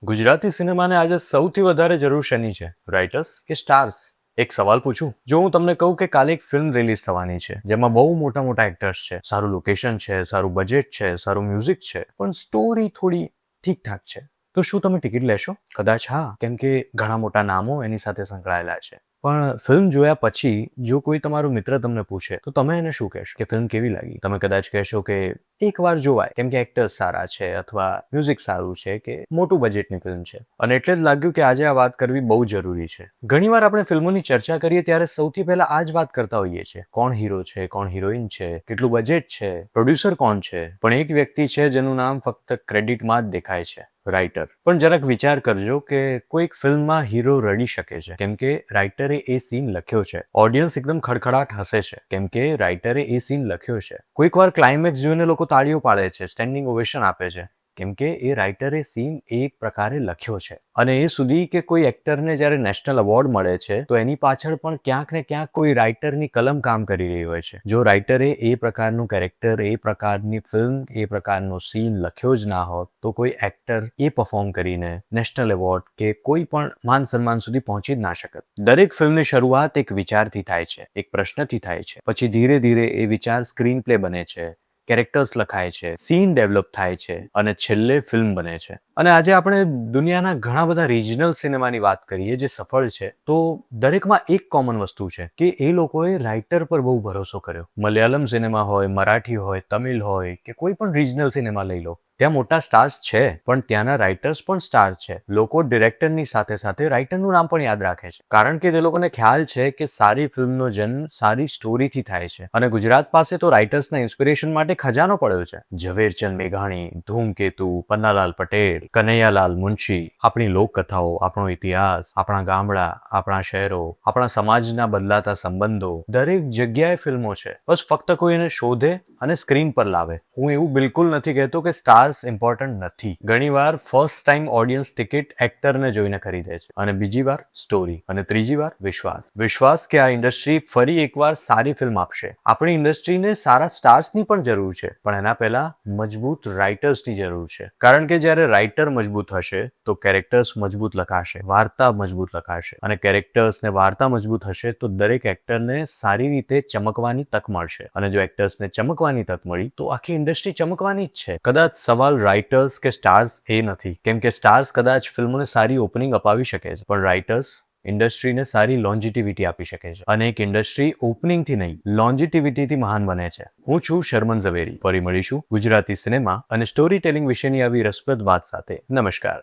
ગુજરાતી સિનેમાને આજે સૌથી વધારે જરૂર શેની છે? રાઇટર્સ કે સ્ટાર્સ? એક સવાલ પૂછું, જો હું તમને કહું કે કાલે એક ફિલ્મ રિલીઝ થવાની છે જેમાં બહુ મોટા મોટા એક્ટર્સ છે, સારું લોકેશન છે, સારું બજેટ છે, સારું મ્યુઝિક છે, પણ સ્ટોરી થોડી ઠીકઠાક છે, તો શું તમે ટિકિટ લેશો? કદાચ હા, કેમ કે ઘણા મોટા નામો એની સાથે સંકળાયેલા છે. પણ ફિલ્મ જોયા પછી જો કોઈ તમારો મિત્ર તમને પૂછે તો તમે એને શું કહેશો કે ફિલ્મ કેવી લાગી? તમે કદાચ કહેશો કે એકવાર જોવાય, કેમ કે એક્ટર્સ સારા છે, અથવા મ્યુઝિક સારું છે, કે મોટું બજેટની ફિલ્મ છે. અને એટલે જ લાગ્યું કે આજે આ વાત કરવી બહુ જરૂરી છે. ઘણીવાર આપણે ફિલ્મોની ચર્ચા કરીએ ત્યારે સૌથી પહેલા આ જ વાત કરતા હોઈએ છીએ, કોણ હીરો છે, કોણ હિરોઈન છે, કેટલું બજેટ છે, પ્રોડ્યુસર કોણ છે. પણ એક વ્યક્તિ છે જેનું નામ ફક્ત ક્રેડિટમાં જ દેખાય છે, રાઇટર. પણ જરાક વિચાર કરજો કે કોઈક ફિલ્મમાં હીરો રડી શકે છે કેમ કે રાઇટરે એ સીન લખ્યો છે. ઓડિયન્સ એકદમ ખડખડાટ હસે છે કેમ કે રાઇટરે એ સીન લખ્યો છે. કોઈક વાર ક્લાઇમેક્સ જોઈને લોકો તાળીઓ પાડે છે, સ્ટેન્ડિંગ ઓવેશન આપે છે, કેમ કે એ રાઇટરે સીન એક પ્રકારે લખ્યો છે. અને એ સુધી કે કોઈ એક્ટરને જ્યારે નેશનલ એવોર્ડ મળે છે તો એની પાછળ પણ ક્યાંક ને ક્યાંક કોઈ રાઇટરની કલમ કામ કરી રહી હોય છે. જો રાઇટરે એ પ્રકારનું કેરેક્ટર, એ પ્રકારની ફિલ્મ, એ પ્રકારનો સીન લખ્યો જ ના હોત તો કોઈ એક્ટર એ પરફોર્મ કરીને નેશનલ એવોર્ડ કે કોઈ પણ માન સન્માન સુધી પહોંચી જ ના શકત. દરેક ફિલ્મની શરૂઆત એક વિચારથી થાય છે, એક પ્રશ્નથી થાય છે, પછી ધીરે ધીરે એ વિચાર સ્ક્રીન પ્લે બને છે, કેરેક્ટર્સ લખાય છે, સીન ડેવલપ થાય છે અને છેલ્લે ફિલ્મ બને છે. અને આજે આપણે દુનિયાના ઘણા બધા રિજનલ સિનેમાની વાત કરીએ જે સફળ છે, તો દરેકમાં એક કોમન વસ્તુ છે કે એ લોકોએ રાઇટર પર બહુ ભરોસો કર્યો. મલયાલમ સિનેમા હોય, મરાઠી હોય, તમિલ હોય કે કોઈ પણ રિજનલ સિનેમા લઈ લો, ત્યાં મોટા સ્ટાર્સ છે, પણ ત્યાંના રાઇટર્સ પણ સ્ટાર છે. લોકો ડિરેક્ટરની સાથે સાથે રાઇટરનું નામ પણ યાદ રાખે છે, કારણ કે તે લોકોને ખ્યાલ છે કે સારી ફિલ્મનો જન્મ સારી સ્ટોરીથી થાય છે. અને ગુજરાત પાસે તો રાઇટર્સના ઇન્સ્પિરેશન માટે ખજાનો પડ્યો છે. ઝવેરચંદ મેઘાણી, ધૂમકેતુ, પન્નાલાલ પટેલ, કનૈયાલાલ મુનશી, આપણી લોકકથાઓ, આપણો ઇતિહાસ, આપણા ગામડા, આપણા શહેરો, આપણા સમાજના બદલાતા સંબંધો, દરેક જગ્યાએ ફિલ્મો છે. બસ ફક્ત કોઈ એને શોધે અને સ્ક્રીન પર લાવે. હું એવું બિલકુલ નથી કહેતો કે સ્ટાર્સ ઇમ્પોર્ટન્ટ નથી. ઘણીવાર ફર્સ્ટ ટાઈમ ઓડિયન્સ ટિકિટ એક્ટરને જોઈને ખરીદે છે, અને બીજી વાર સ્ટોરી, અને ત્રીજી વાર વિશ્વાસ કે આ ઇન્ડસ્ટ્રી ફરી એકવાર સારી ફિલ્મ આપશે. આપણી ઇન્ડસ્ટ્રીને સારા સ્ટાર્સની પણ જરૂર છે, પણ એના પહેલા મજબૂત રાઇટર્સની જરૂર છે. કારણ કે જ્યારે રાઇટર મજબૂત હશે તો કેરેક્ટર્સ મજબૂત લખાશે, વાર્તા મજબૂત લખાશે, અને કેરેક્ટર્સ ને વાર્તા મજબૂત હશે તો દરેક એક્ટરને સારી રીતે ચમકવાની તક મળશે. અને જો એક્ટર્સને ચમકવાની તક મળી તો આખી ઇન્ડસ્ટ્રી ચમકવાની જ છે. કદાચ સવાલ રાઇટર્સ કે સ્ટાર્સ એ નથી, કેમ કે સ્ટાર્સ કદાચ ફિલ્મોને સારી ઓપનિંગ અપાવી શકે છે, પણ રાઇટર્સ ઇન્ડસ્ટ્રીને સારી લોન્જિટિવિટી આપી શકે છે. અને એક ઇન્ડસ્ટ્રી ઓપનિંગથી નહીં, લોન્જિટિવિટીથી મહાન બને છે. હું છું શર્મન ઝવેરી. ફરી મળીશું ગુજરાતી સિનેમા અને સ્ટોરી ટેલિંગ વિશેની આવી રસપ્રદ વાત સાથે. નમસ્કાર.